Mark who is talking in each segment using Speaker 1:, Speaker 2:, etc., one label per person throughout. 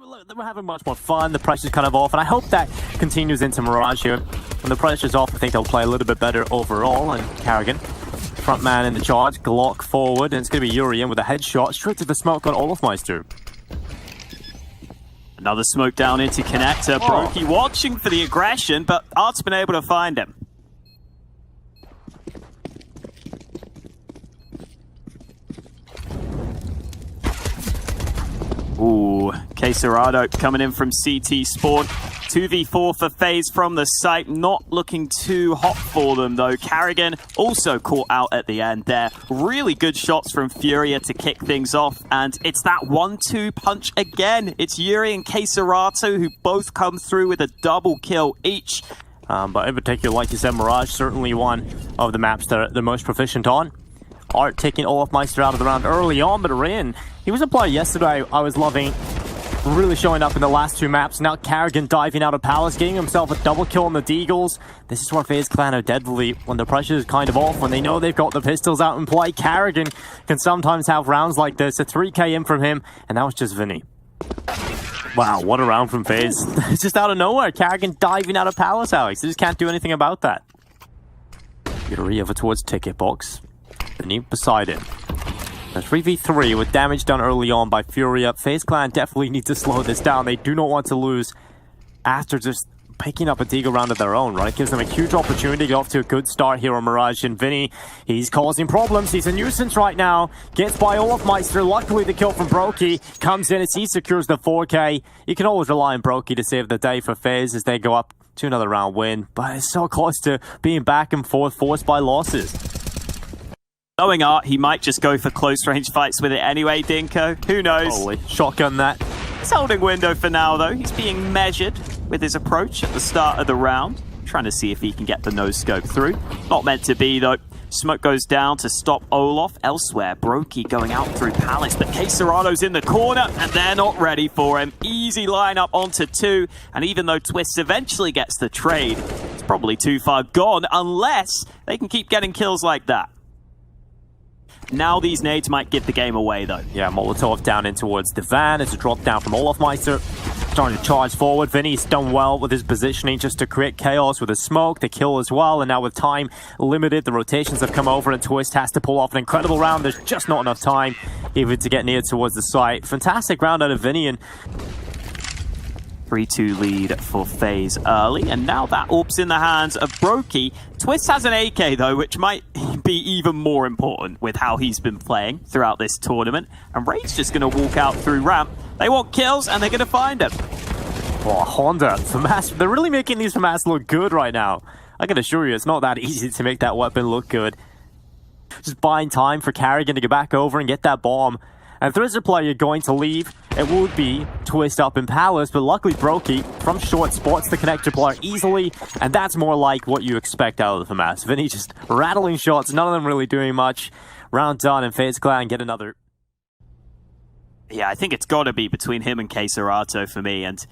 Speaker 1: They were having much more fun. The pressure's kind of off, and I hope that continues into Mirage here. When the pressure's off, I think they'll play a little bit better overall. And Carrigan, front man in the charge, Glock forward, and it's going to be Yuri in with a headshot straight to the smoke on Olofmeister.
Speaker 2: Another smoke down into connector. Brokey watching for the aggression, but Art's been able to find him. Ooh, Quesarado coming in from CT Spawn. 2v4 for FaZe from the site. Not looking too hot for them, though. Carrigan also caught out at the end there. Really good shots from Furia to kick things off. And it's that 1-2 punch again. It's Yuri and Quesarado who both come through with a double kill each.
Speaker 1: But in particular, like you said, Mirage certainly one of the maps that they're most proficient on. Art taking Olofmeister out of the round early on, but Rain, he was a player yesterday I was loving, really showing up in the last two maps. Now Carrigan diving out of Palace, getting himself a double kill on the Deagles. This is where FaZe Clan are deadly when the pressure is kind of off, when they know they've got the pistols out in play. Carrigan can sometimes have rounds like this. A 3k in from him, and that was just Vinny. Wow, what a round from FaZe. It's just out of nowhere. Carrigan diving out of Palace, Alex. They just can't do anything about that. Yuri over towards ticket box. Vinny beside him. A 3v3 with damage done early on by Furia. FaZe Clan definitely need to slow this down. They do not want to lose after just picking up a Deagle round of their own, right? It gives them a huge opportunity to get off to a good start here on Mirage. And Vinny, he's causing problems. He's a nuisance right now. Gets by Olofmeister. Luckily, the kill from Brokey comes in as he secures the 4k. You can always rely on Brokey to save the day for FaZe as they go up to another round win. But it's so close to being back and forth, forced by losses.
Speaker 2: Knowing Art, he might just go for close-range fights with it anyway, Dinko. Who knows?
Speaker 1: Holy shotgun that.
Speaker 2: He's holding window for now, though. He's being measured with his approach at the start of the round. Trying to see if he can get the no-scope through. Not meant to be, though. Smoke goes down to stop Olof. Elsewhere, Brokey going out through Palace, but Quesarado's in the corner, and they're not ready for him. Easy lineup onto 2, and even though Twists eventually gets the trade, it's probably too far gone, unless they can keep getting kills like that. Now these nades might give the game away, though.
Speaker 1: Yeah, Molotov down in towards the van. It's a drop down from Olofmeister. Starting to charge forward. Vinny's done well with his positioning just to create chaos with a smoke, the kill as well. And now with time limited, the rotations have come over and Twist has to pull off an incredible round. There's just not enough time even to get near towards the site. Fantastic round out of Vinny, and
Speaker 2: 3-2 lead for FaZe early, and now that orb's in the hands of Brokey. Twist has an AK, though, which might be even more important with how he's been playing throughout this tournament. And Raid's just going to walk out through ramp. They want kills, and they're going to find him.
Speaker 1: Oh, Honda, FAMAS, they're really making these FAMAS look good right now. I can assure you, it's not that easy to make that weapon look good. Just buying time for Carrigan to get back over and get that bomb. And if there is a player going to leave, it would be Twist up in Palace, but luckily Brokey from short spots the connector player easily, and that's more like what you expect out of the FAMAS. Vinny just rattling shots, none of them really doing much. Round done, and FaZe Clan get another.
Speaker 2: Yeah, I think it's got to be between him and Quesarado for me, and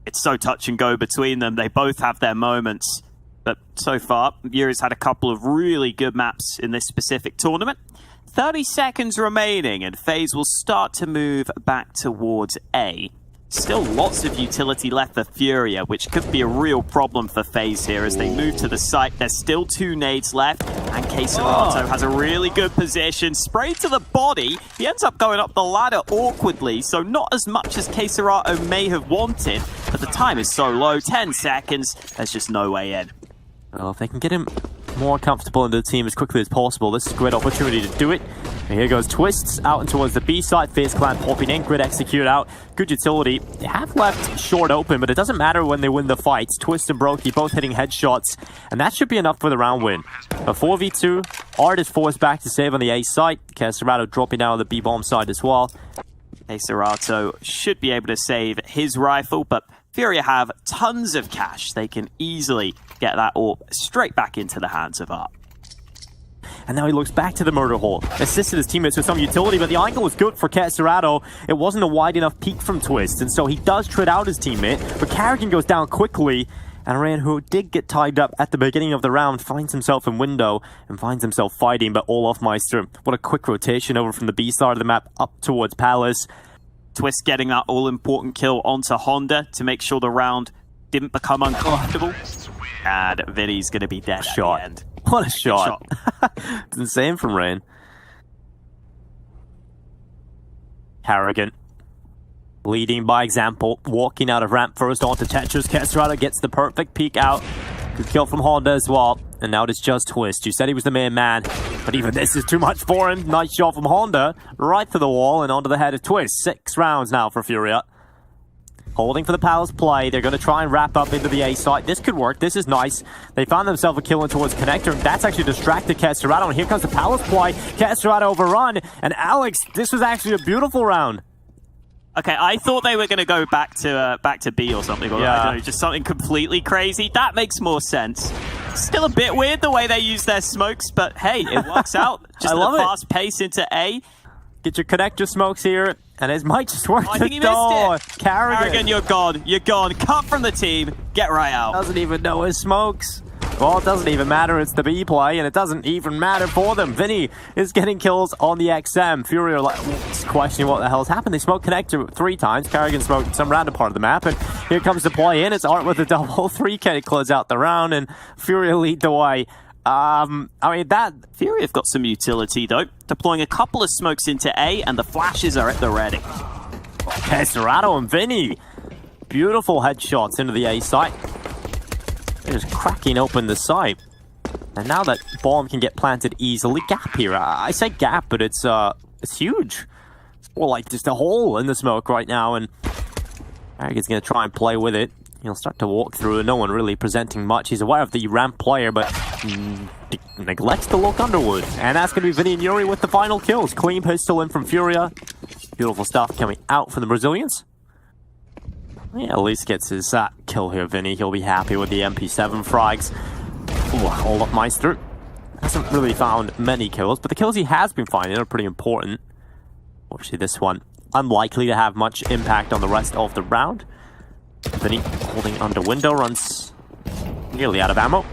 Speaker 2: it's so touch and go between them. They both have their moments, but so far, Yuri's had a couple of really good maps in this specific tournament. 30 seconds remaining, and FaZe will start to move back towards A. Still lots of utility left for Furia, which could be a real problem for FaZe here as they move to the site. There's still 2 nades left, and Quesarado has a really good position. Sprayed to the body. He ends up going up the ladder awkwardly, so not as much as Quesarado may have wanted, but the time is so low, 10 seconds. There's just no way in.
Speaker 1: Well, if they can get him more comfortable in the team as quickly as possible, this is a great opportunity to do it. And here goes Twists out and towards the B side. FaZe Clan popping in, grid execute out. Good utility. They have left short open, but it doesn't matter when they win the fights. Twist and Brokey both hitting headshots, and that should be enough for the round win. A 4v2. Art is forced back to save on the A site. Quesarado dropping down on the B bomb side as well.
Speaker 2: Quesarado should be able to save his rifle, but Furia have tons of cash. They can easily get that orb straight back into the hands of Art.
Speaker 1: And now he looks back to the murder hole. Assisted his teammates with some utility, but the angle was good for Quesarado. It wasn't a wide enough peek from Twist, and so he does trade out his teammate, but Carrigan goes down quickly, and Ryan, who did get tied up at the beginning of the round, finds himself in window and finds himself fighting, but Olofmeister, what a quick rotation over from the B side of the map up towards Palace.
Speaker 2: Twist getting that all-important kill onto Honda to make sure the round didn't become uncomfortable. And Vinny's going to be dead at the end.
Speaker 1: What a shot. It's insane from Rain. Harrigan leading by example, walking out of ramp first onto Tetris. Kestrado gets the perfect peek out. Good kill from Honda as well. And now it's just Twist. You said he was the main man, but even this is too much for him. Nice shot from Honda, right to the wall and onto the head of Twist. 6 rounds now for Furia. Holding for the Palace play. They're going to try and wrap up into the A site. This could work. This is nice. They found themselves a kill in towards Connector. And that's actually distracted Kestrado. And here comes the Palace play. Kestrado overrun. And Alex, this was actually a beautiful round.
Speaker 2: Okay, I thought they were going to go back to B or something. Or I don't know, just something completely crazy. That makes more sense. Still a bit weird the way they use their smokes, but hey, it works out. Just a fast pace into A.
Speaker 1: Get your connector smokes here, and it might just work.
Speaker 2: I think he missed it. Carrigan, you're gone. You're gone. Cut from the team. Get right out.
Speaker 1: Doesn't even know his smokes. Well, it doesn't even matter. It's the B play, and it doesn't even matter for them. Vinny is getting kills on the XM. Furia are questioning what the hell's happened. They smoked connector 3 times. Carrigan smoked some random part of the map, and here comes the play in. It's Art with a double 3K to close out the round, and Furia lead the way. I mean, that
Speaker 2: Furia have got some utility, though. Deploying a couple of smokes into A, and the flashes are at the ready.
Speaker 1: Kestrado and Vinny. Beautiful headshots into the A site. They're just cracking open the site. And now that bomb can get planted easily. Gap here. I say gap, but it's huge. It's more like just a hole in the smoke right now, and Harrigan's going to try and play with it. He'll start to walk through, and no one really presenting much. He's aware of the ramp player, but neglects to look underwood. And that's going to be Vinny and Yuri with the final kills. Clean pistol in from Furia. Beautiful stuff coming out from the Brazilians. Yeah, at least gets his kill here, Vinny. He'll be happy with the MP7 frags. Ooh, Olaf Meister hasn't really found many kills, but the kills he has been finding are pretty important. Obviously, this one unlikely to have much impact on the rest of the round. Vinny holding under window, runs nearly out of ammo.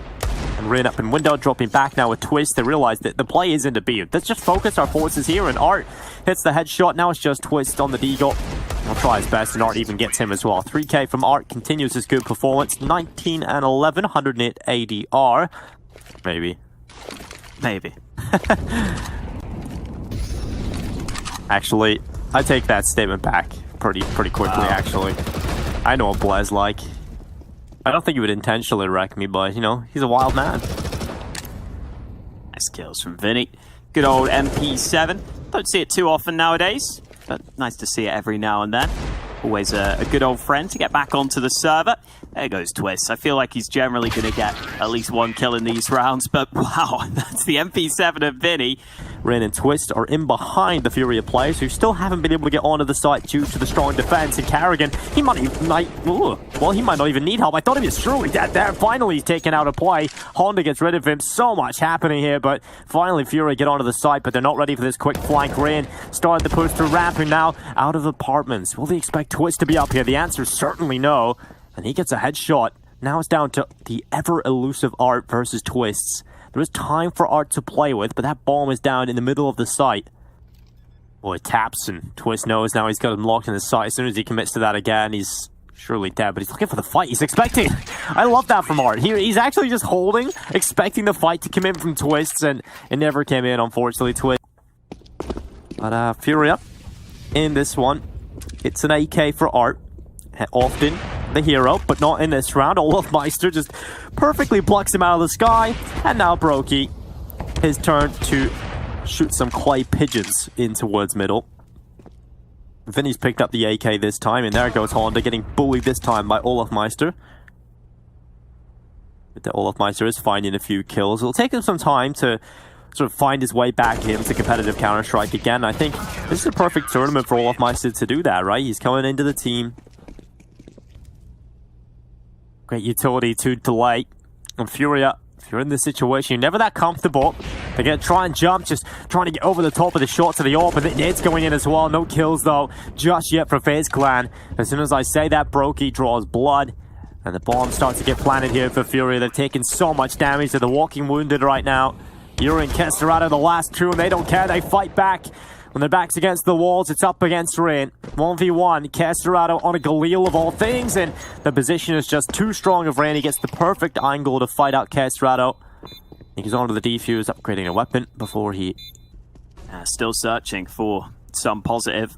Speaker 1: And Rin up in window, dropping back now with Twist. They realize that the play is into B. Let's just focus our forces here, and Art hits the headshot. Now it's just Twist on the Deagle. He'll try his best, and Art even gets him as well. 3K from Art continues his good performance. 19 and 11, 108 ADR. Maybe. Actually, I take that statement back pretty quickly, actually. I know what Bla's like. I don't think he would intentionally wreck me, but, you know, he's a wild man.
Speaker 2: Nice kills from Vinny. Good old MP7. Don't see it too often nowadays, but nice to see it every now and then. Always a good old friend to get back onto the server. There goes Twist. I feel like he's generally going to get at least 1 kill in these rounds, but wow, that's the MP7 of Vinny.
Speaker 1: Rin and Twist are in behind the Furia players who still haven't been able to get onto the site due to the strong defense. And Carrigan, he might not even need help. I thought he was surely dead there. Finally, he's taken out a play. Honda gets rid of him. So much happening here, but finally Furia get onto the site, but they're not ready for this quick flank. Rin started the push through ramp, and now out of apartments. Will they expect Twist to be up here? The answer is certainly no. And he gets a headshot. Now it's down to the ever-elusive Art versus Twists. There is time for Art to play with, but that bomb is down in the middle of the site. Boy, taps, and Twist knows now he's got him locked in the site. As soon as he commits to that again, he's surely dead, but he's looking for the fight. He's expecting. I love that from Art. He's actually just holding, expecting the fight to come in from Twists, and it never came in, unfortunately, Twist. But Furia in this one. It's an AK for Art. Often the hero, but not in this round. Olaf Meister just perfectly plucks him out of the sky. And now Brokey, his turn to shoot some clay pigeons in towards middle. Vinny's picked up the AK this time, and there goes Honda, getting bullied this time by Olaf Meister. But the Olaf Meister is finding a few kills. It'll take him some time to sort of find his way back into competitive Counter-Strike again. I think this is a perfect tournament for Olaf Meister to do that, right? He's coming into the team. Great utility to delay. And Furia, if you're in this situation, you're never that comfortable. They're going to try and jump, just trying to get over the top of the shot to the AWP, but it's going in as well. No kills, though, just yet for FaZe Clan. As soon as I say that, Brokey draws blood, and the bomb starts to get planted here for Furia. They've taken so much damage. They're the walking wounded right now. Yuri and Kestrado, the last two, and they don't care. They fight back. When their back's against the walls, it's up against Rain. 1v1, Casterado on a Galil of all things, and the position is just too strong of Rain. He gets the perfect angle to fight out Casterado. He goes on to the defuse, upgrading a weapon before he...
Speaker 2: Still searching for some positive.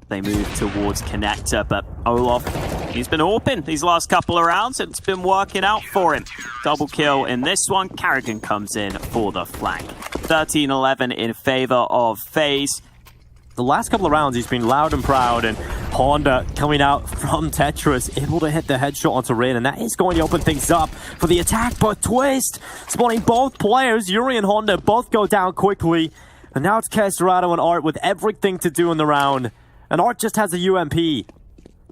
Speaker 2: They move towards Connector, but Olof, he's been open these last couple of rounds, and it's been working out for him. Double kill in this one. Carrigan comes in for the flank. 13-11 in favor of FaZe.
Speaker 1: The last couple of rounds, he's been loud and proud, and Honda coming out from Tetris, able to hit the headshot onto Rain, and that is going to open things up for the attack, but Twist spawning both players. Yuri and Honda both go down quickly, and now it's Casterado and Art with everything to do in the round. And Art just has a UMP.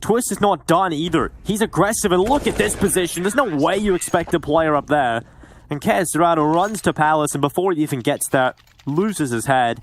Speaker 1: Twist is not done either. He's aggressive, and look at this position. There's no way you expect a player up there. And Casterado runs to Palace, and before he even gets there, loses his head.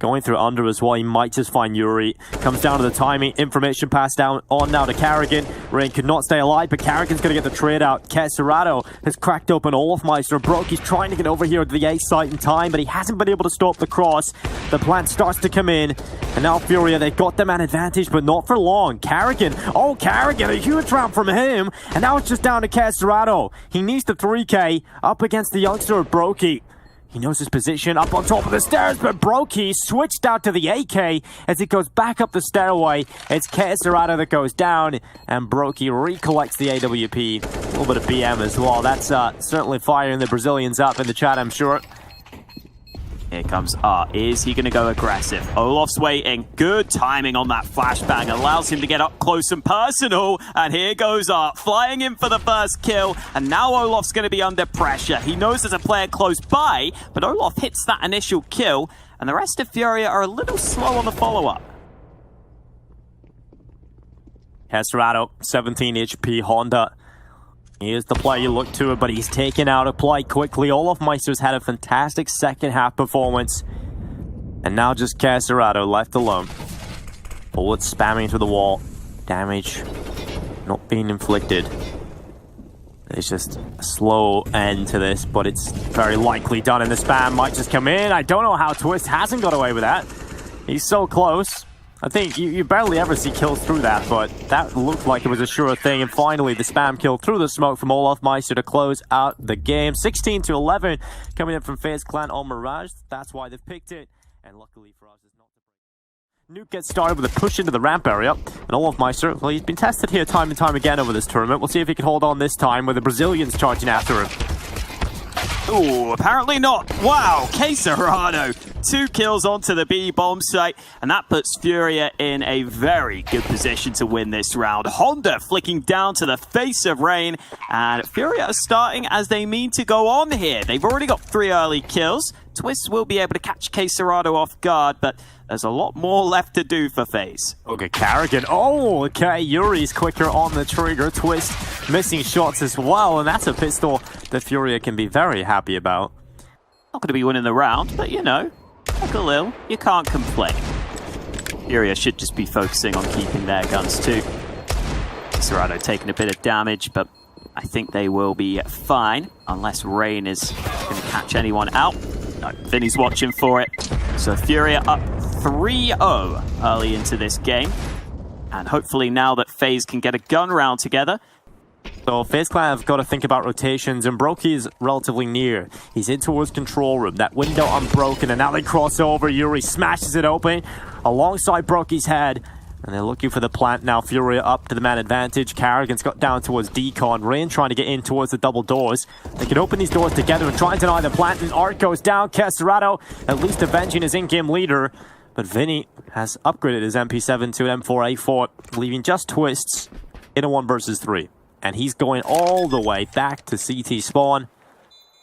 Speaker 1: Going through under as well, he might just find Yuri. Comes down to the timing. Information passed down on now to Carrigan. Rain could not stay alive, but Carrigan's going to get the trade out. Casterado has cracked open Olafmeister. Broke, he's trying to get over here to the A site in time, but he hasn't been able to stop the cross. The plant starts to come in, and now Furia, they got the man advantage, but not for long. Carrigan, oh, Carrigan, a huge round from him, and now it's just down to Casterado. He needs the 3K up against the youngster of Brokey. He knows his position up on top of the stairs, but Brokey switched out to the AK as he goes back up the stairway. It's Casterado that goes down, and Brokey recollects the AWP. A little bit of BM as well. That's certainly firing the Brazilians up in the chat, I'm sure.
Speaker 2: Here comes Art. Is he going to go aggressive? Olaf's waiting. Good timing on that flashbang. Allows him to get up close and personal. And here goes Art, flying in for the first kill. And now Olaf's going to be under pressure. He knows there's a player close by, but Olaf hits that initial kill. And the rest of Furia are a little slow on the follow-up.
Speaker 1: Casterado, 17 HP, Honda. He is the player you look to it, but he's taken out of play quickly. Olafmeister's had a fantastic second half performance. And now just Casterado left alone. Bullets spamming through the wall. Damage not being inflicted. There's just a slow end to this, but it's very likely done, and the spam might just come in. I don't know how Twist hasn't got away with that. He's so close. I think you barely ever see kills through that, but that looked like it was a sure thing. And finally, the spam kill through the smoke from Olafmeister to close out the game. 16-11 coming in from FaZe Clan on Mirage. That's why they've picked it. And luckily for us, it's not the Nuke gets started with a push into the ramp area. And Olafmeister, well, he's been tested here time and time again over this tournament. We'll see if he can hold on this time with the Brazilians charging after him.
Speaker 2: Oh, apparently not. Wow, Casterado. 2 kills onto the B bomb site, and that puts Furia in a very good position to win this round. Honda flicking down to the face of Rain, and Furia are starting as they mean to go on here. They've already got 3 early kills. Twist will be able to catch Casterado off guard, but there's a lot more left to do for FaZe.
Speaker 1: Okay, Carrigan. Oh, okay. Yuri's quicker on the trigger. Twist missing shots as well, and that's a pistol that Furia can be very happy about.
Speaker 2: Not going to be winning the round, but you know, like a little, you can't complain. Furia should just be focusing on keeping their guns too. Casterado taking a bit of damage, but I think they will be fine, unless Rain is going to catch anyone out. No, Vinny's watching for it. So Furia up 3-0 early into this game. And hopefully now that FaZe can get a gun round together.
Speaker 1: So FaZe Clan have got to think about rotations, and Brokey is relatively near. He's in towards control room. That window unbroken, and now they cross over. Yuri smashes it open alongside Brokey's head. And they're looking for the plant now. Furia up to the man advantage. Carrigan's got down towards Decon. Rain trying to get in towards the double doors. They can open these doors together and try and deny the plant. And Art goes down. Casterado at least avenging his in-game leader. But Vinny has upgraded his MP7 to an M4A4, leaving just Twists in a 1 versus 3. And he's going all the way back to CT spawn.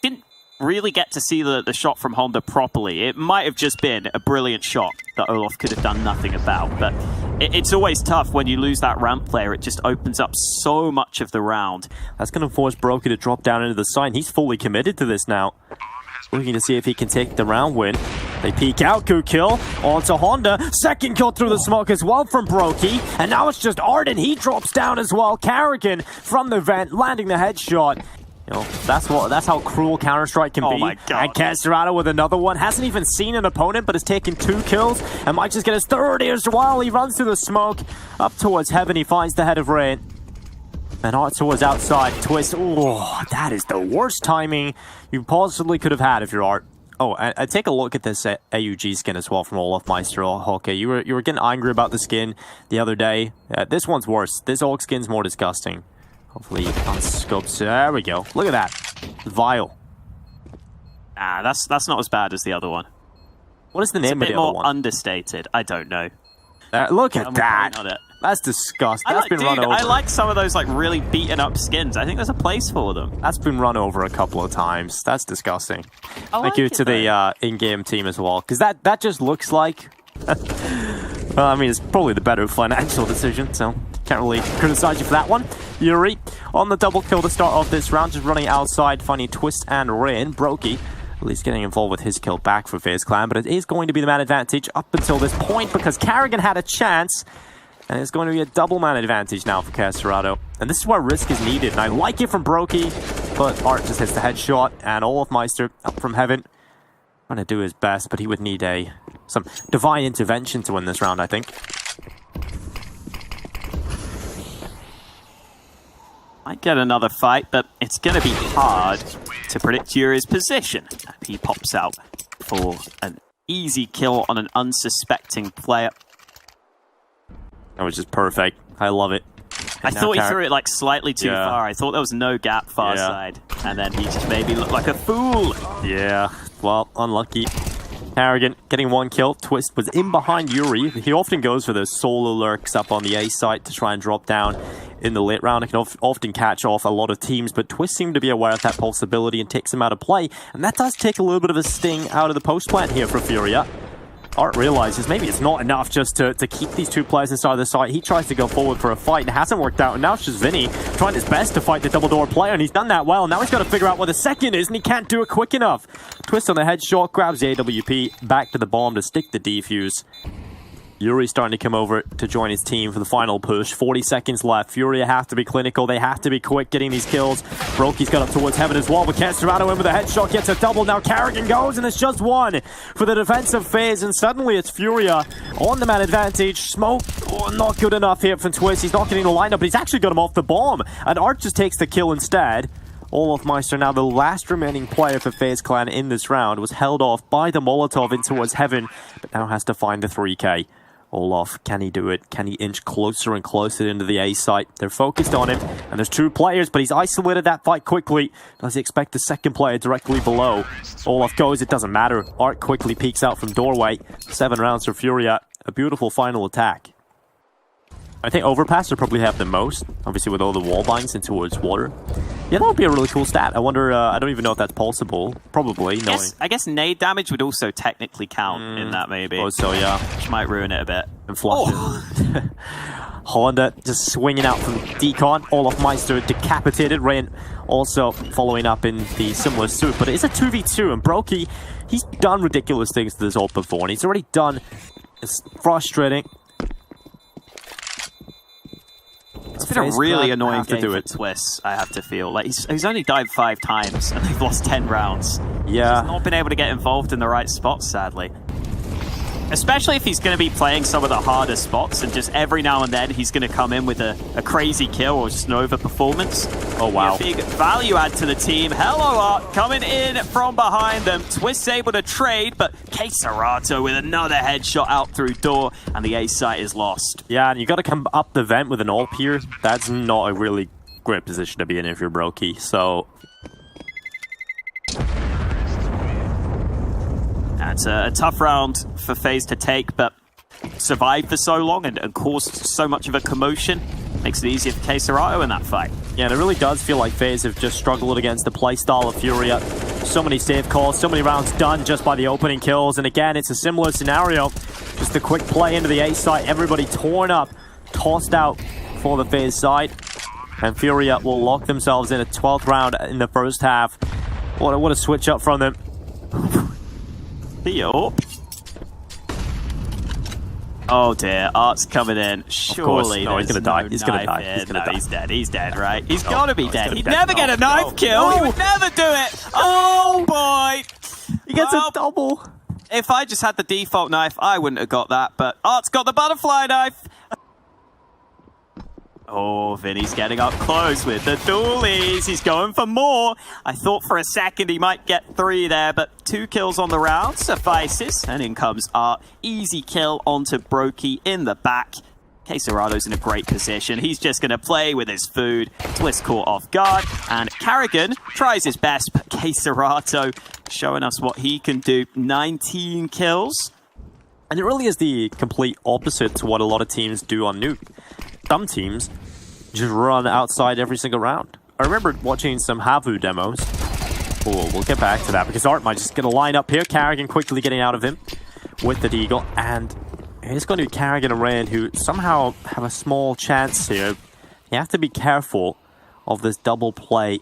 Speaker 2: Didn't really get to see the shot from Honda properly. It might have just been a brilliant shot that Olaf could have done nothing about. But it's always tough when you lose that ramp player. It just opens up so much of the round.
Speaker 1: That's going to force Brokey to drop down into the side. He's fully committed to this now. Looking to see if he can take the round win. They peek out, good kill onto Honda. Second kill through the smoke as well from Brokey. And now it's just Arden. He drops down as well. Carrigan from the vent, landing the headshot. You know, that's how cruel Counter-Strike can be.
Speaker 2: Oh my God.
Speaker 1: And Kesserado with another one. Hasn't even seen an opponent, but has taken 2 kills and might just get his 3rd here while he runs through the smoke. Up towards heaven, he finds the head of Rain. And Art towards outside. Twist. Oh, that is the worst timing you possibly could have had if you're Art. Oh, and take a look at this AUG skin as well from Olaf Meister. Okay, you were getting angry about the skin the other day. This one's worse. This Orc skin's more disgusting. Hopefully you can scope. There we go. Look at that. Vile.
Speaker 2: Ah, that's not as bad as the other one.
Speaker 1: What is the name of the other one?
Speaker 2: It's a bit more understated. I don't know.
Speaker 1: Look at that. That's disgusting. That's been run over.
Speaker 2: I like some of those like really beaten up skins. I think there's a place for them.
Speaker 1: That's been run over a couple of times. That's disgusting.
Speaker 2: Thank
Speaker 1: you to the in-game team as well, because that just looks like. Well, I mean, it's probably the better financial decision, so can't really criticize you for that one. Yuri on the double kill to start off this round, just running outside, finding Twist and Rain. Brokey at least getting involved with his kill back for FaZe Clan, but it is going to be the man advantage up until this point because Karrigan had a chance. And it's going to be a double man advantage now for Kesserado. And this is where risk is needed. And I like it from Brokey, but Art just hits the headshot. And Olaf Meister up from heaven. Trying to do his best, but he would need some divine intervention to win this round, I think.
Speaker 2: Might get another fight, but it's going to be hard to predict Yuri's position. He pops out for an easy kill on an unsuspecting player.
Speaker 1: That was just perfect. I love it.
Speaker 2: I thought he threw it like slightly too far. I thought there was no gap far side. And then he just made me look like a fool.
Speaker 1: Yeah, well, unlucky. Karrigan getting 1 kill. Twist was in behind Yuri. He often goes for those solo lurks up on the A site to try and drop down in the late round. It can often catch off a lot of teams, but Twist seemed to be aware of that possibility and takes him out of play. And that does take a little bit of a sting out of the post plant here for Furia. Art realizes maybe it's not enough just to keep these 2 players inside the site. He tries to go forward for a fight and it hasn't worked out. And now it's just Vinny trying his best to fight the double door player, and he's done that well. Now he's got to figure out where the second is, and he can't do it quick enough. Twist on the headshot, grabs the AWP, back to the bomb to stick the defuse. Yuri's starting to come over to join his team for the final push. 40 seconds left. Furia have to be clinical. They have to be quick getting these kills. Brokey's got up towards heaven as well, but Kesserado in with a headshot, gets a double. Now Karrigan goes, and it's just 1 for the defensive phase, and suddenly it's Furia on the man advantage. Smoke, not good enough here from Twist. He's not getting the lineup, but he's actually got him off the bomb, and Art just takes the kill instead. Olaf Meister, now the last remaining player for FaZe Clan in this round, was held off by the Molotov in towards heaven, but now has to find the 3K. Olaf, can he do it? Can he inch closer and closer into the A site? They're focused on him, and there's 2 players, but he's isolated that fight quickly. Does he expect the second player directly below? Olaf goes, it doesn't matter. Art quickly peeks out from doorway. 7 rounds for Furia. A beautiful final attack. I think Overpass will probably have the most, obviously with all the wall binds in towards water. Yeah, that would be a really cool stat. I wonder, I don't even know if that's possible. Probably, knowing.
Speaker 2: I guess nade damage would also technically count in that, maybe.
Speaker 1: Oh, so yeah.
Speaker 2: Which might ruin it a bit.
Speaker 1: And flush it. Honda just swinging out from Decon. Olaf Meister decapitated. Rain also following up in the similar suit. But it is a 2v2, and Brokey, he's done ridiculous things to this ult before, and he's already done. It's frustrating.
Speaker 2: It's been a really annoying game for Twist, I have to feel. Like he's only died 5 times, and they've lost 10 rounds.
Speaker 1: Yeah.
Speaker 2: He's not been able to get involved in the right spots, sadly. Especially if he's going to be playing some of the harder spots, and just every now and then he's going to come in with a crazy kill or just an overperformance.
Speaker 1: Oh, wow.
Speaker 2: A big value add to the team. Hello, Art, coming in from behind them. Twist's able to trade, but Kesserado with another headshot out through door, and the A site is lost.
Speaker 1: Yeah, and you got to come up the vent with an AWP here. That's not a really great position to be in if you're Brokey, so...
Speaker 2: It's a tough round for FaZe to take, but survived for so long and caused so much of a commotion makes it easier for Kesserado in that fight.
Speaker 1: Yeah, and it really does feel like FaZe have just struggled against the playstyle of Furia. So many save calls, so many rounds done just by the opening kills, and again, it's a similar scenario. Just a quick play into the A site, everybody torn up, tossed out for the FaZe side, and Furia will lock themselves in a 12th round in the first half. What a switch up from them.
Speaker 2: Theo. Oh dear, Art's coming in. Surely
Speaker 1: no, he's gonna die. He's gonna die.
Speaker 2: Here.
Speaker 1: He's gonna
Speaker 2: no,
Speaker 1: die.
Speaker 2: he's dead. He's dead, right? He's gotta be dead. He'd
Speaker 1: dead.
Speaker 2: never get a knife kill. He would never do it. Oh boy.
Speaker 1: He gets a double.
Speaker 2: If I just had the default knife, I wouldn't have got that, but Art's got the butterfly knife. Oh, Vinny's getting up close with the dualies. He's going for more. I thought for a second he might get 3 there, but 2 kills on the round suffices. And in comes Art. Easy kill onto Brokey in the back. Queserado's in a great position. He's just going to play with his food. Twist caught off guard. And Carrigan tries his best, but Queserado showing us what he can do. 19 kills.
Speaker 1: And it really is the complete opposite to what a lot of teams do on Nuke. Some teams just run outside every single round. I remember watching some Havu demos. Oh, we'll get back to that because Art might just get a line up here. Carrigan quickly getting out of him with the Deagle. And it's going to be Carrigan and Rand who somehow have a small chance here. You have to be careful of this double play.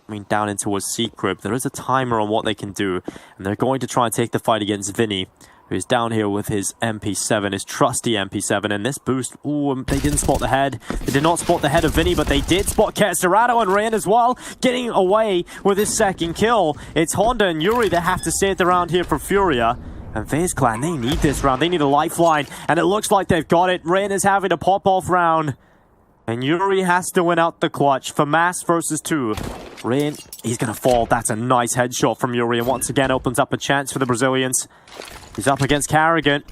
Speaker 1: I mean, down into a secret. There is a timer on what they can do. And they're going to try and take the fight against Vinny, who's down here with his MP7, his trusty MP7, and this boost, ooh, they didn't spot the head. They did not spot the head of Vinny, but they did spot Queserado and Rain as well, getting away with his second kill. It's Honda and Yuri that have to save the round here for Furia. And FaZe Clan, they need this round. They need a lifeline, and it looks like they've got it. Rain is having a pop-off round, and Yuri has to win out the clutch for Mass versus 2. Rain, he's going to fall. That's a nice headshot from Yuri, and once again opens up a chance for the Brazilians. He's up against Carrigan.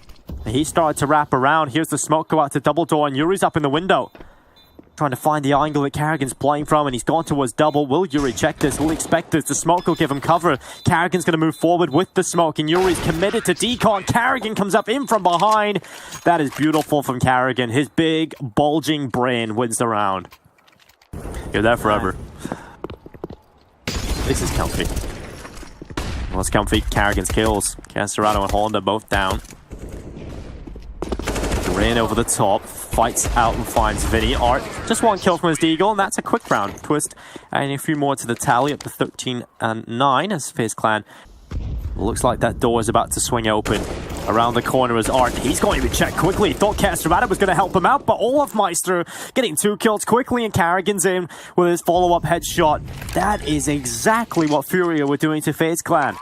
Speaker 1: He started to wrap around. Here's the smoke go out to double door, and Yuri's up in the window, trying to find the angle that Carrigan's playing from, and he's gone towards double. Will Yuri check this? Will he expect this? The smoke will give him cover. Carrigan's going to move forward with the smoke, and Yuri's committed to decon. Carrigan comes up in from behind. That is beautiful from Carrigan. His big, bulging brain wins the round. You're there forever. This is comfy. Well, it's comfy. Carrigan's kills. Queserado and Honda both down. Rain over the top. Fights out and finds Vinny. Art, just 1 kill from his Deagle, and that's a quick round. Twist adding a few more to the tally, up to 13 and 9 as FaZe Clan. Looks like that door is about to swing open. Around the corner is Art. He's going to be checked quickly. Thought Queserado was going to help him out, but Olafmeister getting 2 kills quickly, and Carrigan's in with his follow-up headshot. That is exactly what Furia were doing to FaZe Clan.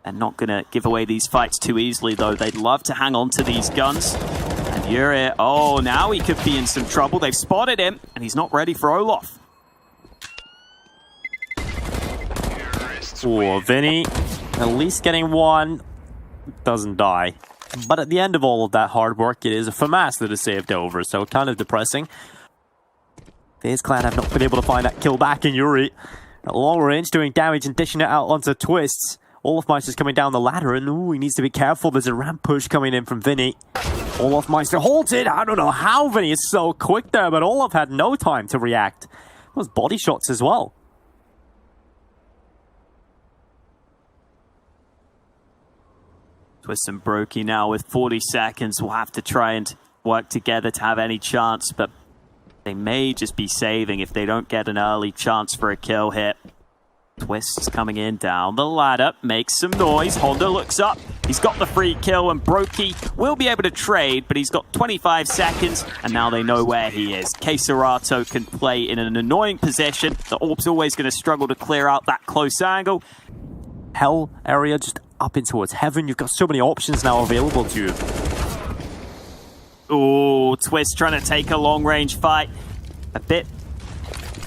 Speaker 2: They're not going to give away these fights too easily, though. They'd love to hang on to these guns. And Yuri, oh, now he could be in some trouble. They've spotted him, and he's not ready for Olaf.
Speaker 1: Oh, Vinny, at least getting 1, doesn't die. But at the end of all of that hard work, it is a FAMAS that is saved over, so kind of depressing. FaZe Clan have not been able to find that kill back in Yuri. At long range, doing damage and dishing it out onto Twists. Olafmeister's coming down the ladder, and ooh, he needs to be careful. There's a ramp push coming in from Vinny. Olafmeister holds it. I don't know how Vinny is so quick there, but Olaf had no time to react. Those body shots as well.
Speaker 2: Twist and Brokey now with 40 seconds will have to try and work together to have any chance, but they may just be saving if they don't get an early chance for a kill hit. Twist's coming in down the ladder, makes some noise. Honda looks up. He's got the free kill, and Brokey will be able to trade, but he's got 25 seconds, and now they know where he is. Queserato can play in an annoying position. The Orb's always going to struggle to clear out that close angle.
Speaker 1: Hell area just up in towards heaven. You've got so many options now available to you.
Speaker 2: Oh, Twist trying to take a long-range fight. A bit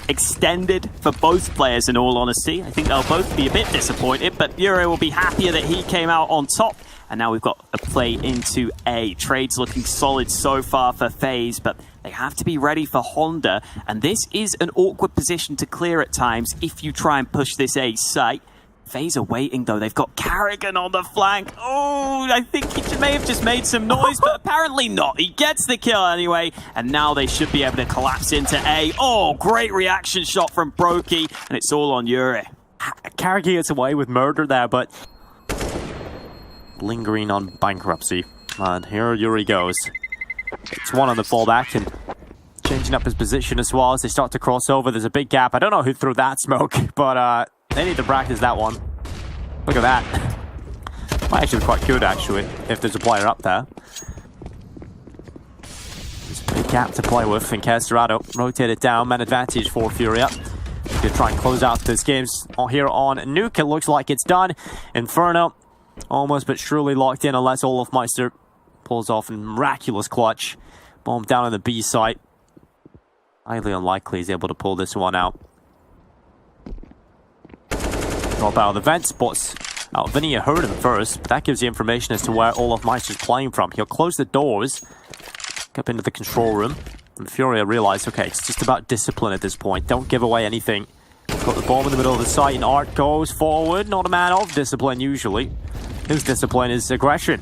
Speaker 2: extended for both players, in all honesty. I think they'll both be a bit disappointed, but Yuri will be happier that he came out on top. And now we've got a play into A. Trade's looking solid so far for FaZe, but they have to be ready for Honda. And this is an awkward position to clear at times if you try and push this A site. FaZe are waiting, though. They've got Carrigan on the flank. Oh, I think he may have just made some noise, but apparently not. He gets the kill anyway, and now they should be able to collapse into A. Oh, great reaction shot from Brokey, and it's all on Yuri.
Speaker 1: Carrigan gets away with murder there, but lingering on bankruptcy. And here Yuri goes. It's 1 on the fallback, and changing up his position as well as they start to cross over. There's a big gap. I don't know who threw that smoke, but they need to practice that one. Look at that. Might actually be quite good, actually, if there's a player up there. gap to play with, and Casterado rotated down, man advantage for Furia. To try and close out this game here on Nuke. It looks like it's done. Inferno almost but surely locked in unless Olofmeister pulls off a miraculous clutch. Bomb down on the B site. Highly unlikely he's able to pull this one out. Drop out of the vent, spots out Vinny. Heard him first, but that gives you information as to where Olofmeister's playing from. He'll close the doors, up into the control room, and Furia realized, okay, it's just about discipline at this point. Don't give away anything. Got the bomb in the middle of the site, and Art goes forward. Not a man of discipline usually. His discipline is aggression.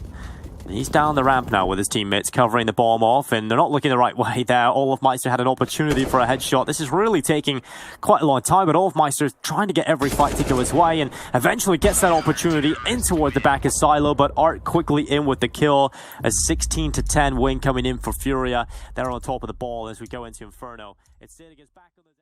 Speaker 1: He's down the ramp now with his teammates covering the bomb off, and they're not looking the right way there. Olofmeister had an opportunity for a headshot. This is really taking quite a long time, but Olofmeister trying to get every fight to go his way, and eventually gets that opportunity in toward the back of Silo, but Art quickly in with the kill. A 16-10 win coming in for Furia. They're on top of the ball as we go into Inferno. It's Sid gets back on the deck.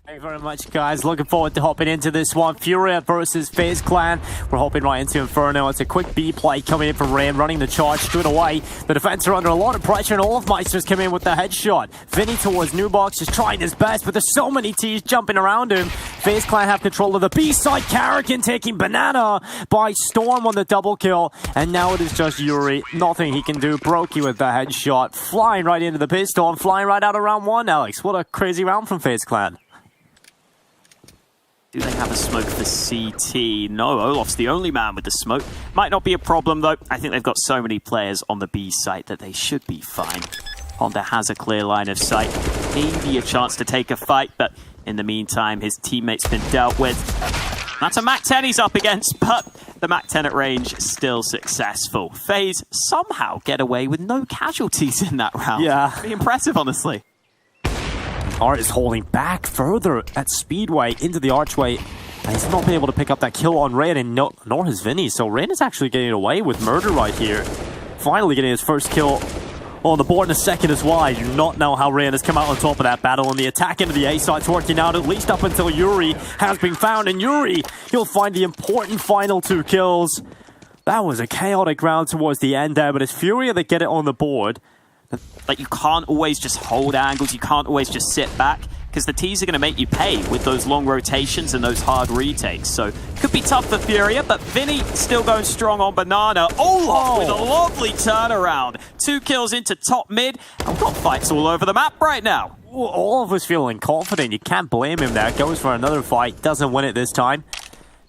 Speaker 1: Thank you very much, guys. Looking forward to hopping into this one. Furia versus FaZe Clan. We're hopping right into Inferno. It's a quick B play coming in from Rain, running the charge straight away. The defense are under a lot of pressure, and Olofmeister's come in with the headshot. Vinny towards Newbox, just trying his best, but there's so many T's jumping around him. FaZe Clan have control of the B side. Karrakin taking Banana by storm on the double kill, and now it is just Yuri. Nothing he can do. Brokey with the headshot, flying right into the pistol and flying right out of round one. Alex, what a crazy round from FaZe Clan.
Speaker 2: Do they have a smoke for CT? No, Olof's the only man with the smoke. Might not be a problem, though. I think they've got so many players on the B site that they should be fine. Honda has a clear line of sight. Maybe a chance to take a fight, but in the meantime, his teammate's been dealt with. That's a MAC-10 he's up against, but the MAC-10 at range still successful. FaZe somehow get away with no casualties in that round.
Speaker 1: Yeah.
Speaker 2: Pretty impressive, honestly.
Speaker 1: Art is holding back further at Speedway into the archway, and he's not been able to pick up that kill on Rain, and nor has Vinny. So Rain is actually getting away with murder right here. Finally getting his first kill on the board in a second as well. I do not know how Rain has come out on top of that battle, and the attack into the A site's working out, at least up until Yuri has been found. And Yuri, he'll find the important final 2 kills. That was a chaotic round towards the end there, but it's Furia that get it on the board.
Speaker 2: Like, you can't always just hold angles, you can't always just sit back, because the T's are going to make you pay with those long rotations and those hard retakes. So, could be tough for Furia, but Vinny still going strong on Banana. Olof with a lovely turnaround. 2 kills into top mid, and we've got fights all over the map right now.
Speaker 1: All of us feeling confident. You can't blame him there. Goes for another fight, doesn't win it this time.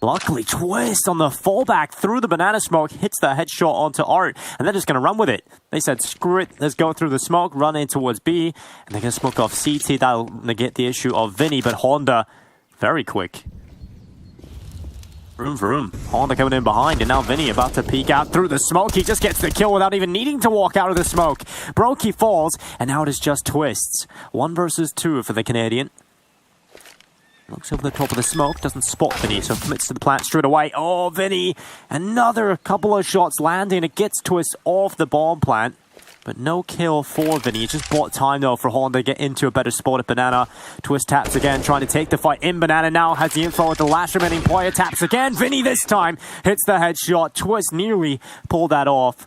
Speaker 1: Luckily, Twist on the fallback through the banana smoke, hits the headshot onto Art, and they're just going to run with it. They said, screw it, let's go through the smoke, run in towards B, and they're going to smoke off CT. That'll negate the issue of Vinny, but Honda, very quick. Vroom. Honda coming in behind, and now Vinny about to peek out through the smoke. He just gets the kill without even needing to walk out of the smoke. Brokey falls, and now it is just Twists. 1 versus 2 for the Canadian. Looks over the top of the smoke, doesn't spot Vinny, so commits to the plant straight away. Oh, Vinny! Another couple of shots landing. It gets Twist off the bomb plant, but no kill for Vinny. It just bought time, though, for Honda to get into a better spot at Banana. Twist taps again, trying to take the fight in Banana. Now has the info with the last remaining player. Taps again. Vinny this time hits the headshot. Twist nearly pulled that off.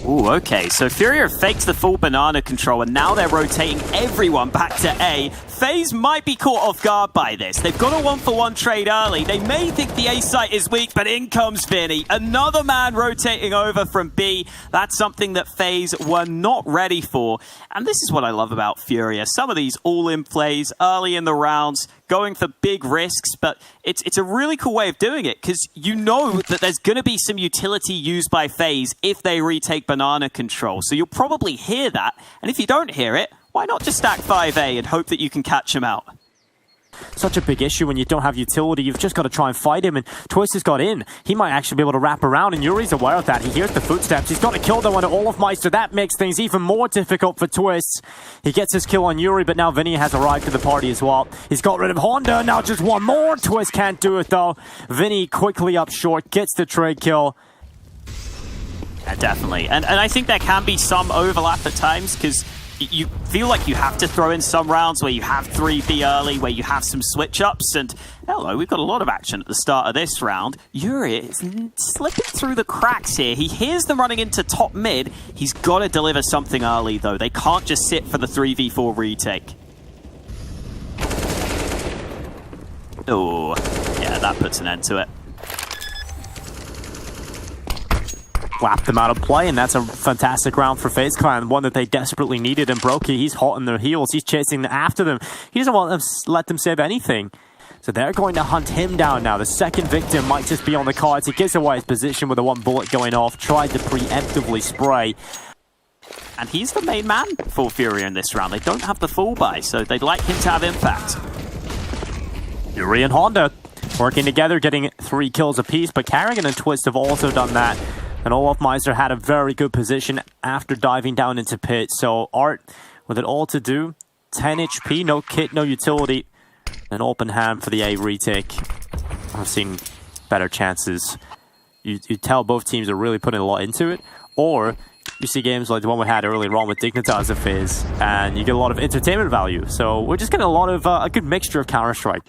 Speaker 2: Ooh, okay, so Furia fakes the full banana control, and now they're rotating everyone back to A. FaZe might be caught off guard by this. They've got a 1-for-1 trade early. They may think the A site is weak, but in comes Vinny. Another man rotating over from B. That's something that FaZe were not ready for. And this is what I love about Furia. Some of these all-in plays early in the rounds, going for big risks, but it's a really cool way of doing it, because you know that there's going to be some utility used by FaZe if they retake banana control. So you'll probably hear that, and if you don't hear it, why not just stack 5A and hope that you can catch him out?
Speaker 1: Such a big issue when you don't have utility. You've just got to try and fight him, and Twist has got in. He might actually be able to wrap around, and Yuri's aware of that. He hears the footsteps. He's got to kill the one at Olofmeister. That makes things even more difficult for Twist. He gets his kill on Yuri, but now Vinny has arrived to the party as well. He's got rid of Honda. Now just one more. Twist can't do it, though. Vinny quickly up short, gets the trade kill.
Speaker 2: Yeah, definitely. And I think there can be some overlap at times, because you feel like you have to throw in some rounds where you have 3v early, where you have some switch-ups, and hello, we've got a lot of action at the start of this round. Yuri is slipping through the cracks here. He hears them running into top mid. He's got to deliver something early, though. They can't just sit for the 3v4 retake. Oh, yeah, that puts an end to it.
Speaker 1: Slapped them out of play, and that's a fantastic round for FaZe Clan, one that they desperately needed. And Brokey, he's hot on their heels. He's chasing after them. He doesn't want them let them save anything. So they're going to hunt him down now. The second victim might just be on the cards. He gives away his position with the one bullet going off, tried to preemptively spray.
Speaker 2: And he's the main man for Furia in this round. They don't have the full buy, so they'd like him to have impact.
Speaker 1: Fury and Honda working together, getting 3 kills apiece, but Carrigan and Twist have also done that. And Olofmeister had a very good position after diving down into pit. So Art, with it all to do, 10 HP, no kit, no utility, an open hand for the A retake. I've seen better chances. You tell both teams are really putting a lot into it, or you see games like the one we had earlier on with Dignitas and FaZe, and you get a lot of entertainment value. So we're just getting a lot of a good mixture of Counter-Strike.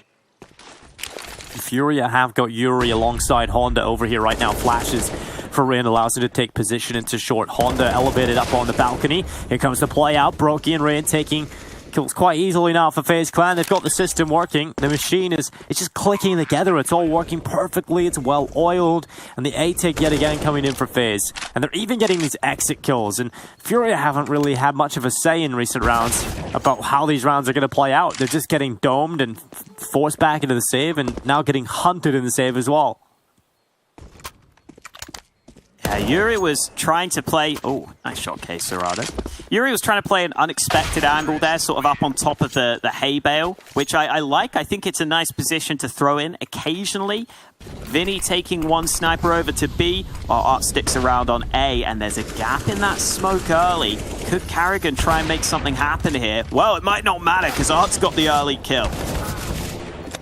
Speaker 1: Furia have got Yuri alongside Honda over here right now. Flashes for Rain allows him to take position into short. Honda elevated up on the balcony. Here comes the play out. Brokey and Rain taking kills quite easily now for FaZe Clan. They've got the system working. The machine it's just clicking together. It's all working perfectly. It's well oiled. And the A take yet again coming in for FaZe. And they're even getting these exit kills. And Furia haven't really had much of a say in recent rounds about how these rounds are going to play out. They're just getting domed and forced back into the save, and now getting hunted in the save as well.
Speaker 2: Yuri was trying to play... Oh, nice shot, Cerrado. Yuri was trying to play an unexpected angle there, sort of up on top of the hay bale, which I like. I think it's a nice position to throw in occasionally. Vinny taking one sniper over to B, while Art sticks around on A, and there's a gap in that smoke early. Could Carrigan try and make something happen here? Well, it might not matter, because Art's got the early kill.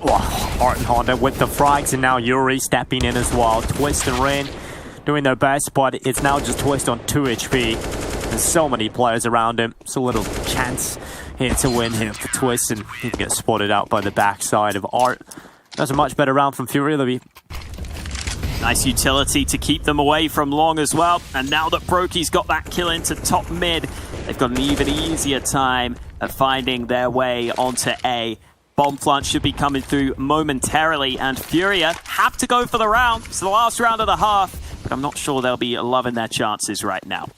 Speaker 1: Oh, Art and Honda with the frags, and now Yuri stepping in as well. Twist and Rain doing their best, but it's now just Twist on 2 HP. There's so many players around him. So little chance here to win here for Twist, and he gets spotted out by the backside of Art. That's a much better round from Furia.
Speaker 2: Nice utility to keep them away from long as well. And now that Brokey's got that kill into top mid, they've got an even easier time of finding their way onto A. Bomb plant should be coming through momentarily, and Furia have to go for the round. It's the last round of the half, but I'm not sure they'll be loving their chances right now.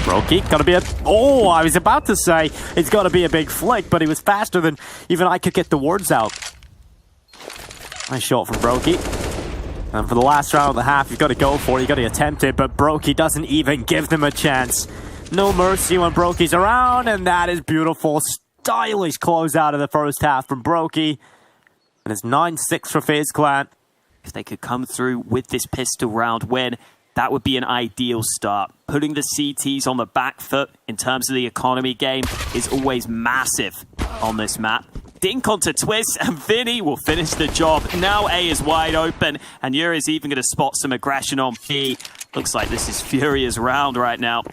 Speaker 1: Brokey, gotta be a... Oh, I was about to say it's gotta be a big flick, but he was faster than even I could get the words out. Nice shot from Brokey. And for the last round of the half, you've got to go for it, you've got to attempt it, but Brokey doesn't even give them a chance. No mercy when Brokey's around, and that is beautiful. Stylish close out of the first half from Brokey. And it's 9-6 for FaZe Clan.
Speaker 2: If they could come through with this pistol round win, that would be an ideal start. Putting the CTs on the back foot in terms of the economy game is always massive on this map. Dink onto Twist, and Vinny will finish the job. Now A is wide open, and Yuri's even going to spot some aggression on B. Looks like this is Furia's round right now.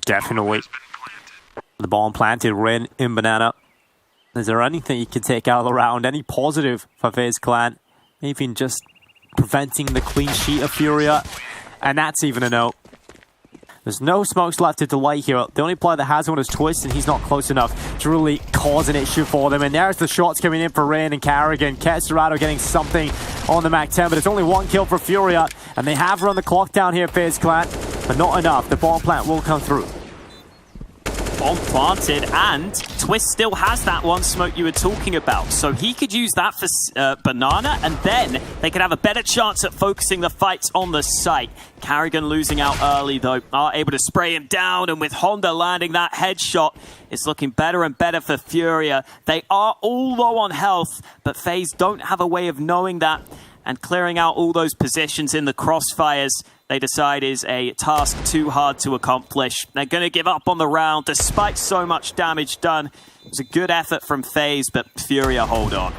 Speaker 1: Definitely. The bomb planted, Rin in Banana. Is there anything you can take out of the round? Any positive for FaZe Clan? Even just preventing the clean sheet of Furia? And that's even a no. There's no smokes left to delay here. The only player that has one is Twist, and he's not close enough to really cause an issue for them. And there's the shots coming in for Rain and Carrigan. Cerrado getting something on the MAC-10, but it's only 1 kill for Furia. And they have run the clock down here, FaZe Clan, but not enough. The bomb plant will come through.
Speaker 2: Bomb planted, and Twist still has that one smoke you were talking about. So he could use that for Banana, and then they could have a better chance at focusing the fights on the site. Carrigan losing out early, though, are able to spray him down, and with Honda landing that headshot, it's looking better and better for Furia. They are all low on health, but FaZe don't have a way of knowing that, and clearing out all those positions in the crossfires, they decide is a task too hard to accomplish. They're going to give up on the round despite so much damage done. It's a good effort from FaZe, but Furia hold on.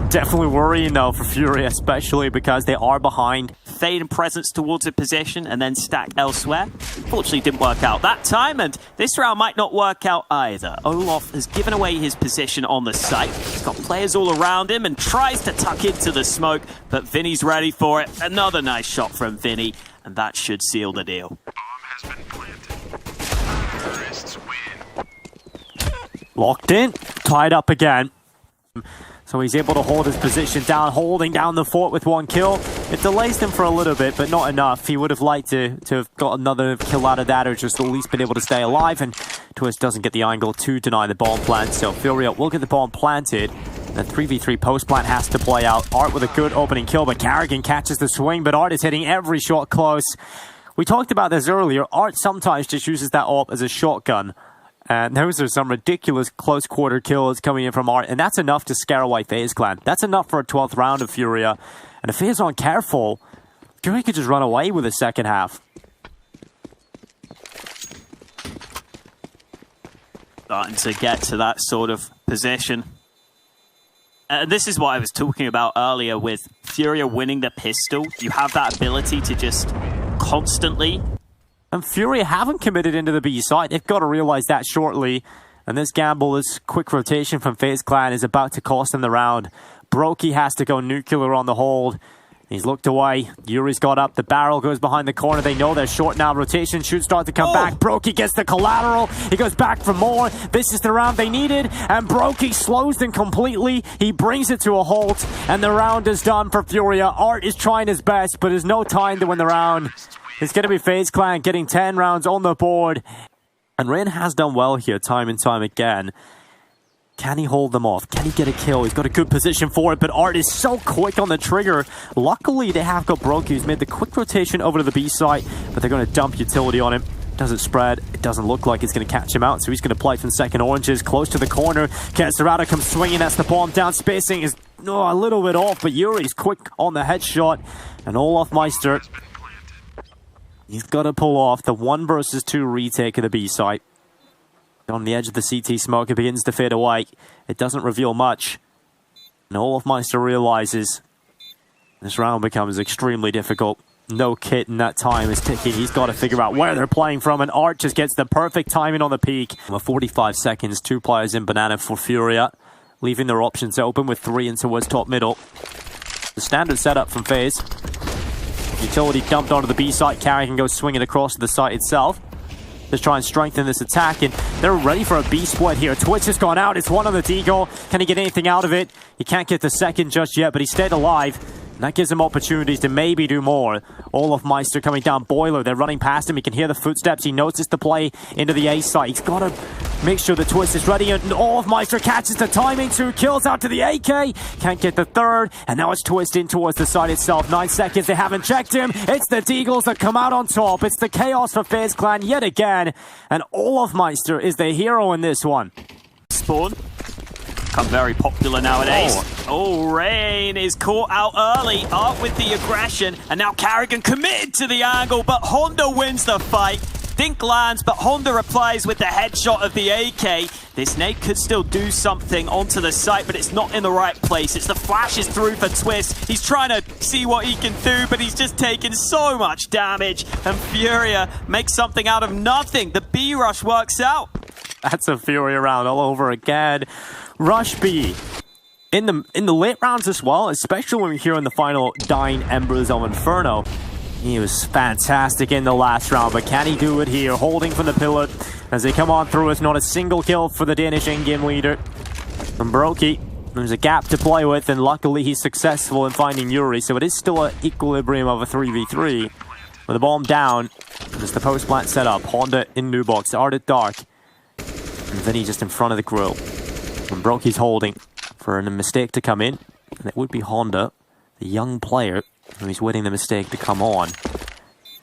Speaker 1: Definitely worrying though for Furia, especially because they are behind.
Speaker 2: Fade and presence towards a position and then stack elsewhere. Fortunately, didn't work out that time, and this round might not work out either. Olof has given away his position on the site. He's got players all around him and tries to tuck into the smoke, but Vinny's ready for it. Another nice shot from Vinny, and that should seal the deal.
Speaker 1: Locked in, tied up again. So he's able to hold his position down, holding down the fort with one kill. It delays him for a little bit, but not enough. He would have liked to have got another kill out of that, or just at least been able to stay alive. And Twist doesn't get the angle to deny the bomb plant. So Furia will get the bomb planted. The 3v3 post plant has to play out. Art with a good opening kill, but Carrigan catches the swing, but Art is hitting every shot close. We talked about this earlier. Art sometimes just uses that AWP as a shotgun. And those are some ridiculous close quarter kills coming in from Art. And that's enough to scare away FaZe Clan. That's enough for a 12th round of Furia. And if FaZe aren't careful, Furia could just run away with the second half.
Speaker 2: Starting to get to that sort of position. This is what I was talking about earlier with Furia winning the pistol. You have that ability to just constantly...
Speaker 1: And Furia haven't committed into the B site. They've got to realize that shortly. And this gamble, this quick rotation from FaZe Clan is about to cost them the round. Brokey has to go nuclear on the hold. He's looked away. Yuri's got up. The barrel goes behind the corner. They know they're short now. Rotation should start to come back. Brokey gets the collateral. He goes back for more. This is the round they needed. And Brokey slows them completely. He brings it to a halt. And the round is done for Furia. Art is trying his best, but there's no time to win the round. It's going to be FaZe Clan getting 10 rounds on the board. And Rain has done well here time and time again. Can he hold them off? Can he get a kill? He's got a good position for it, but Art is so quick on the trigger. Luckily, they have got Brokey, who's made the quick rotation over to the B site, but they're going to dump utility on him. Doesn't spread. It doesn't look like it's going to catch him out, so he's going to play from second oranges, close to the corner. Keserata comes swinging. That's the bomb down. Spacing is a little bit off, but Yuri's quick on the headshot. And Olofmeister... he's got to pull off the 1 versus 2 retake of the B site. On the edge of the CT smoke, it begins to fade away. It doesn't reveal much. And Olofmeister realizes this round becomes extremely difficult. No kit in that time is ticking. He's got to figure out where they're playing from, and Art just gets the perfect timing on the peak. 45 seconds, 2 players in banana for Furia, leaving their options open with 3 in towards top middle. The standard setup from FaZe. Utility dumped onto the B site. Carry can go swinging across to the site itself. Just try and strengthen this attack, and they're ready for a B split here. Twitch has gone out. It's one on the Deagle. Can he get anything out of it? He can't get the second just yet, but he stayed alive. And that gives him opportunities to maybe do more. Olofmeister coming down Boiler. They're running past him. He can hear the footsteps. He notices the play into the A site. He's got to make sure the Twist is ready. And Olofmeister catches the timing. 2 kills out to the AK. Can't get the third. And now it's Twist in towards the site itself. 9 seconds. They haven't checked him. It's the Deagles that come out on top. It's the chaos for FaZe Clan yet again. And Olofmeister is the hero in this one.
Speaker 2: Spawn. Become very popular nowadays. Rain is caught out early. Art with the aggression, and now Carrigan committed to the angle, but Honda wins the fight. Dink lands, but Honda replies with the headshot of the AK. This nade could still do something onto the site, but it's not in the right place. It's the flashes through for Twist. He's trying to see what he can do, but he's just taking so much damage, and Furia makes something out of nothing. The B rush works out.
Speaker 1: That's a Furia round all over again. Rush B. In the late rounds as well, especially when we're here in the final dying embers of Inferno. He was fantastic in the last round, but can he do it here? Holding from the pillar as they come on through. It's not a single kill for the Danish in-game leader. From Brokey, there's a gap to play with, and luckily he's successful in finding Yuri, so it is still an equilibrium of a 3v3. With the bomb down, there's the post plant set up. Honda in new box, Art at dark. And Vinny just in front of the grill. And Brokey's holding for a mistake to come in. And it would be Honda, the young player, who is waiting the mistake to come on.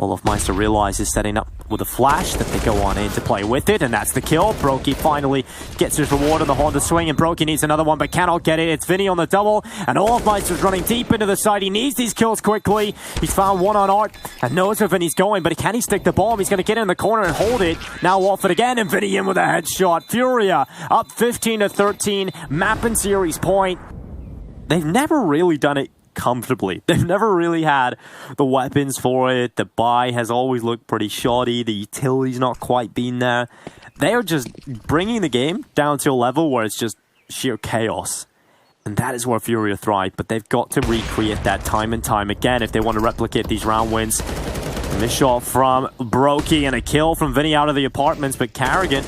Speaker 1: Olofmeister realizes setting up with a flash that they go on in to play with it, and that's the kill. Brokey finally gets his reward on the Honda swing, and Brokey needs another one but cannot get it. It's Vinny on the double, and Olofmeister's running deep into the side. He needs these kills quickly. He's found one on Art and knows where Vinny's going, but can he stick the bomb? He's going to get in the corner and hold it. Now off it again, and Vinny in with a headshot. Furia up 15-13, map and series point. They've never really done it comfortably. They've never really had the weapons for it. The buy has always looked pretty shoddy. The utility's not quite been there. They are just bringing the game down to a level where it's just sheer chaos. And that is where Furia thrive. But they've got to recreate that time and time again if they want to replicate these round wins. Miss shot from Brokey and a kill from Vinny out of the apartments. But Carrigan,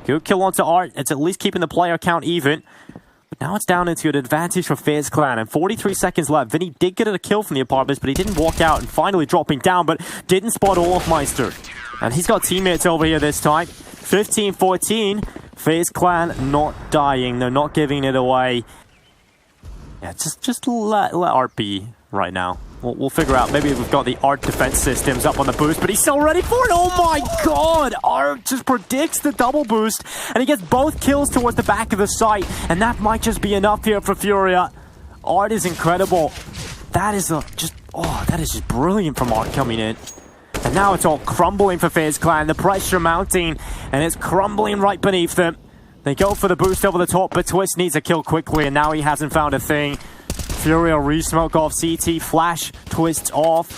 Speaker 1: good kill onto Art. It's at least keeping the player count even. But now it's down into an advantage for FaZe Clan, and 43 seconds left. Vinny did get a kill from the apartments, but he didn't walk out, and finally dropping down, but didn't spot Olofmeister. And he's got teammates over here this time. 15-14, FaZe Clan not dying. They're not giving it away. Yeah, just let Art be right now. We'll figure out. Maybe we've got the Art defense systems up on the boost, but he's still ready for it. Oh my god! Art just predicts the double boost, and he gets both kills towards the back of the site, and that might just be enough here for Furia. Art is incredible. That is just brilliant from Art coming in. And now it's all crumbling for FaZe Clan. The pressure mounting, and it's crumbling right beneath them. They go for the boost over the top, but Twist needs a kill quickly, and now he hasn't found a thing. Furia re-smoke off CT, flash, Twist off.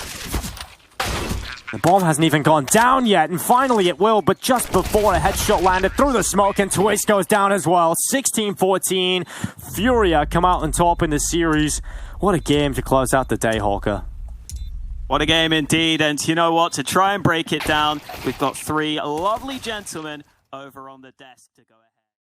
Speaker 1: The bomb hasn't even gone down yet, and finally it will, but just before a headshot landed through the smoke, and Twist goes down as well. 16-14, Furia come out on top in the series. What a game to close out the day, Hawker.
Speaker 2: What a game indeed, and you know what? To try and break it down, we've got three lovely gentlemen over on the desk to go ahead.